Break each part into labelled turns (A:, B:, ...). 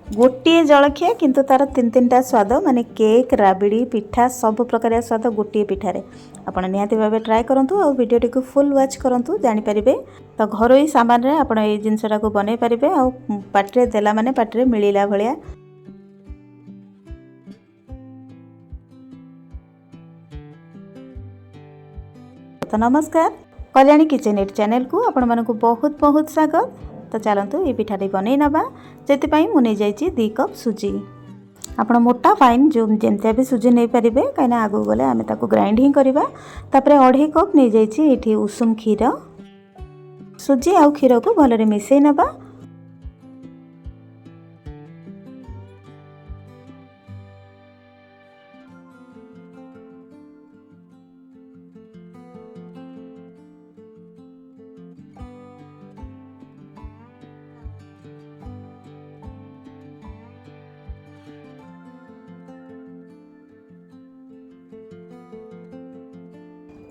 A: गोटे जलखिया किंतु तार तीन तीन टा स्वाद माने केक राबिड़ी पिठा सब प्रकार स्वाद गोटे पिठारे आपण निहाती भाव ट्राए करंतु और वीडियो टी फुल वॉच करंतु जानि परिबे। तो घरोई सामान रे आपण ए जिंसटा को बनै परिबे और पाटरे देला माने पाटरे मिलिला भलिया। तो नमस्कार, कल्याणी किचन एट चैनल को आपण मानकु बहुत बहुत स्वागत। तो चलतु ये पिठाटी बनै नबा जेतिपाई मु नै जाइछि 2 कप सुजी। आपण मोटा फाइन जो जेमतिया भी सुजी नै परिबे काइना आगु गले आमे ताको ग्राइंड ही करबा। तापरे 2.5 कप नै जाइछि एठी उषुम क्षीर। सुजी आ क्षीर को भलरे मिसै नबा।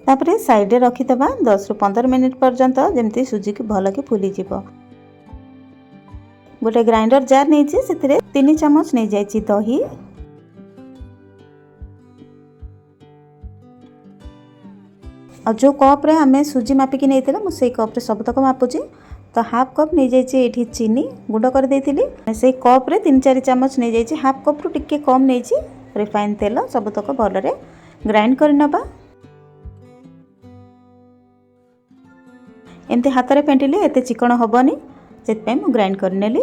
A: तापरे साइड रे रखी दबा 10 रु 15 मिनिट पर्यंत जेमती सुजी की भल के फुली जीवो। गोटे ग्राइंडर जार नै छी सेतिरे 3 चम्मच नै जाय छी दही। और जो कप रे हमें सुजी मापी की नैथिले मु सेई कप रे सब तक मापुची। तो हाफ कप नै जाय छी एठी चीनी गुंड कर देथिली। सेई कप रे 3-4 चम्मच नै जाय छी हाफ कप रु टिके कम नै छी रिफाइन तेल सब तक भल रे ग्राइंड कर नबा। एमती हाथ रे फेंटिले एते चिकन हबनी सेत मु ग्राइंड कर नेली।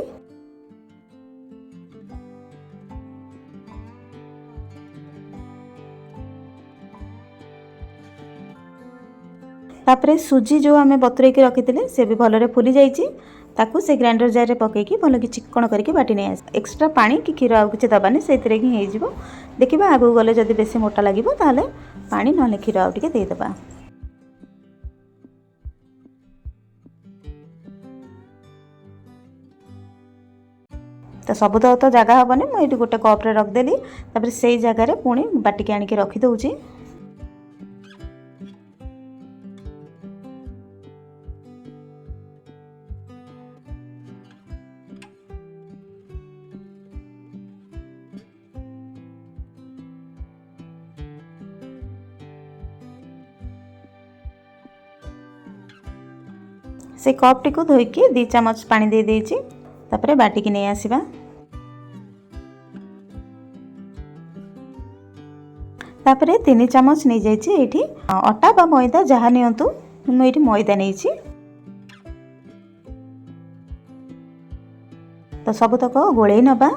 A: तापरे सुजी जो आमे बतुरे के रखिथिले से भी भलरे फुली जाईची। ताकू से ग्राइंडर जार रे पके की भल की चिकन करके बाटी नै आस। एक्स्ट्रा पानी की खीर आ किछि दबानी सेतिरे ही हे जिवो। देखिबा आगु गले जदी बेसी मोटा लागिवो ताले पानी नले खीर आ टिके दे दबा। तो सब तो जगह हेनी मुझे गोटे कप रे रख देली। तापर से जगह रे पुणी बाटिक आनिक रखी दउची। से कप टी को धोईकी 2 चम्मच पानी दे देइची। तापरे बाटिकी नै आसीबा। तापरे 3 चम्मच नै जाइछि एठी आटा बा मैदा जहा नियंतु मु एठी मैदा नैछि। तो सब तक गोळेई नबा।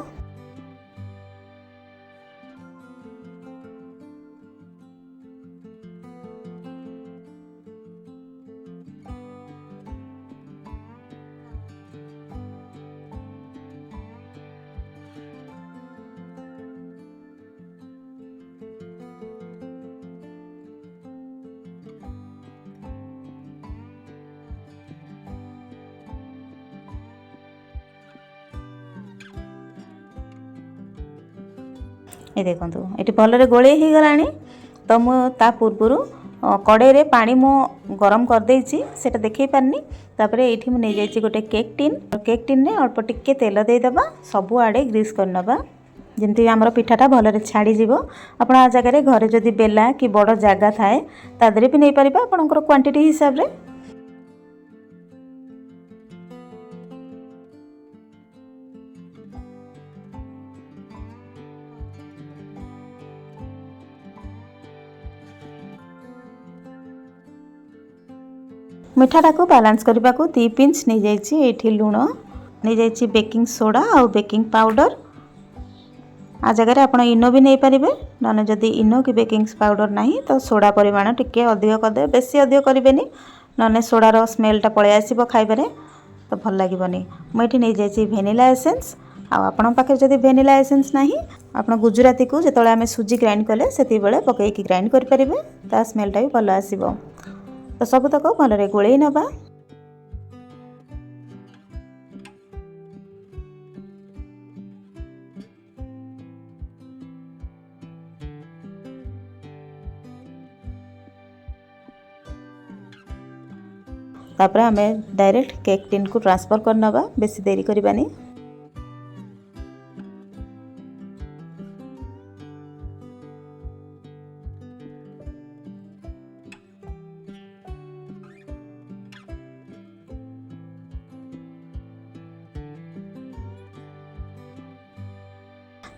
A: ये देखंतु एटी भलरे गोळे ही गलानी। तो मु ता पूर्वरु कड़े रे पानी मो गरम कर देइची सेटा देखै पारनी। तापरे एठी मु नै जाइची गोटे केक टिन ने अल्प टिके तेल दे दबा सब आडे ग्रीस कर नबा जेमती हमर पिठाटा भलरे छाडी जीवो। आपण आ जगह रे घरे जदी बेला कि बड़ जागा थाए तादरे भी नै परिबा आपनकर क्वांटिटी हिसाब रे। मिठाटा को बैलेंस करबा को 2 पिंच नै जाइछि एठी लूण नै जाइछि बेकिंग सोडा और बेकिंग पाउडर। आ जगह रे आपण इनो भी नै परिबे नने जदी इनो कि बेकिंग पाउडर नाही तो सोडा परिमाण टिके अधिक कर दे। बेसी अधिक करिवेनी नने सोडा रो स्मेल टा पळे आसीबो खाइबारे तो भल लागिबनी। म एठी नै जाइछि वेनिला एसेंस। आ आपण पाखे जदी वेनिला एसेंस नाही आपण गुजराती को जेतळे आमे सुजी ग्राइंड कले सेति बेले पकै की ग्राइंड कर परिबे ता स्मेल टा भी भल आसीबो। तो सब तक भलरे गोळेई नबा। तापर आमे डायरेक्ट केक टिन को ट्रांसफर कर नबा बेसी देरी करबानी।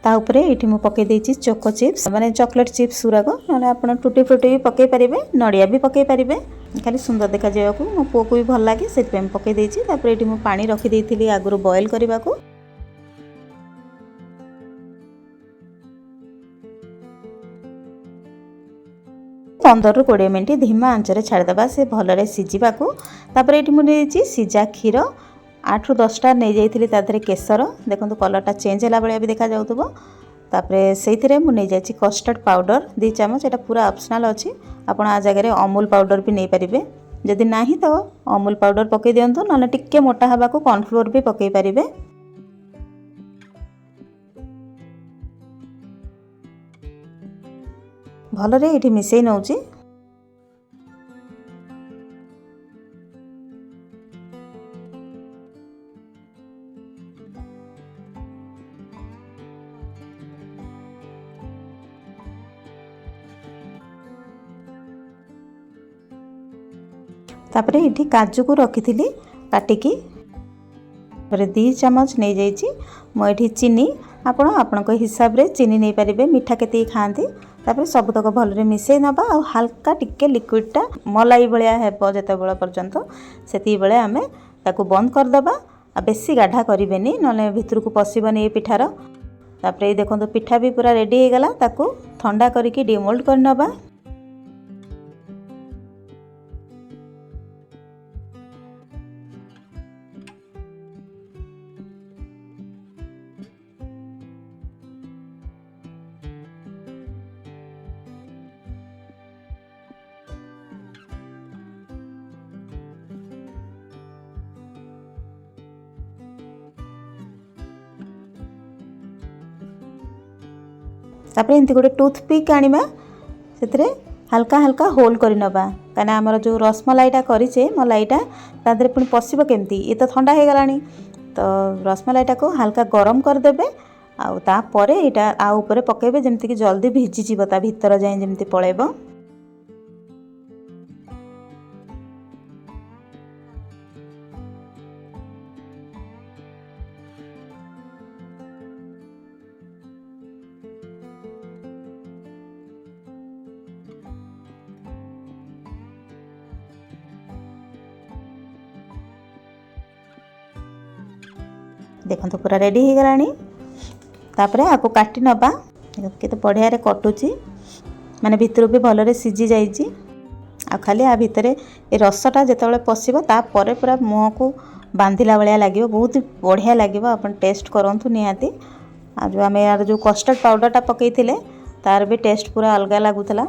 A: ता उपरे ये मु पकई देछि चोको चिप्स माने चॉकलेट चिप्स गुराक ना आपन टूटी फ्रूटी भी पकई पारिबे नड़िया भी पकई पारिबे खाली सुंदर देखा जायको मो पुओ को भी भल लागे से पकई देछि। तापर ये मु पानी रखी देइथिली आगुरु बॉईल करबा को 15 ରୁ 20 मिनट धीमा आंचरे छाड़देबा से भलरे सिझिबा को। तापर ये मु नेछि सिझा क्षीर 8 ରୁ 10 टा नै जाइथिली ता धरे केसर देखंतु कलरटा चेंज होला बळिया भी देखा जाउतबो। तापर सेइथिरे मु नै जाछि कस्टर्ड पाउडर 2 चमच एटा पूरा ऑप्शनल अछि आपण आ जगह रे अमूल पाउडर भी नै परिबे जदि नाही तो अमूल पाउडर पकई दियंतु नले टिक्के मोटा हबा को कॉर्नफ्लोर भी पकई परिबे। भलरे ये मिसई नौची तापरे ये काजू को रखी थी काटिकी 2 चमच नहीं जाइए मुझे चीनी आपण हिसाब रे चीनी नहीं पारे मीठा केते खाती तापर सबतक भलरे मिसई नबा आ हल्का टिके लिक्विडटा मलाई भलिया हेबो जते बेला पर्यंत सेती बेले आमे ताकू बंद कर दबा आ बेसी गाढ़ा करिवेनी नले भितर को पसिबनी ए पिठार। तापर ये देखंतु पिठा भी पूरा रेडी हो गला ताकू ठंडा करिकी डिमोल्ड कर नबा। तापर एमती गोटे टूथपिक आनिबा से हल्का हल्का होल कर नबा कहीं आमर जो रसमलाईटा करेचे मलाईटा तादरे पुणी पशिब केमती ये तो ठंडा हो गलानी तो रसमलाईटा को हल्का गरम करदेबे आउे यहाँ आ ऊपर पकेबे जमती कि जल्दी भिजिଯିब ता भीतर जाए जमती पलैब। देखो पूरा रेडी हो गलानी तापरे आपको काटी नबा केते बढ़िया रे कटुची माने भितर भी भलरे सिझी जाइए आ खाली आ भितर ए रसटा जेतेबेले पशिबो ता परे पूरा मुह को बांधिला भलिया लागिवो बहुत बढ़िया लागिवो अपन टेस्ट करंतु निहाती। आ जो आमे यार जो कस्टर्ड पाउडरटा पकईथिले तार भी टेस्ट पूरा अलग लागुतला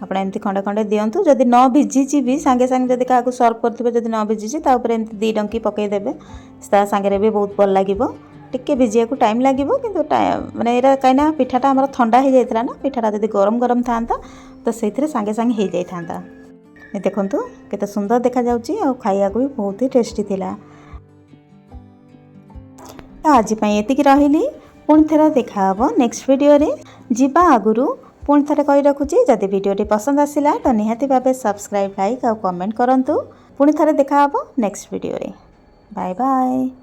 A: आप एमती खंडे खंडे दिंतु जदि न भिजिची भी सांगे सांगे जदि क्या सर्व करते जदि न भिजिची एमती 2 डंकी पकईदेवे सांगे भी बहुत भल लगे टिके भिजिया को टाइम लगे कि माने कहीं पिठाटा आम ठंडा हो जाता ना पिठाटा जदि गरम गरम था तो से सांगे सांगे हो जाता। देखु केते सुंदर देखा जाउची और खाइया को भी बहुत ही टेस्टी थिला। आज एतिक रही पुणी थे देखा नेक्स्ट वीडियो रे जीवा आगुरु पुणी थे कही रखुची जदि वीडियोटी पसंद आसिला तो निहाती भावे सब्सक्राइब लाइक और कमेंट करंतु। पुणी थे देखा नेक्स्ट वीडियो रे बाय बाय।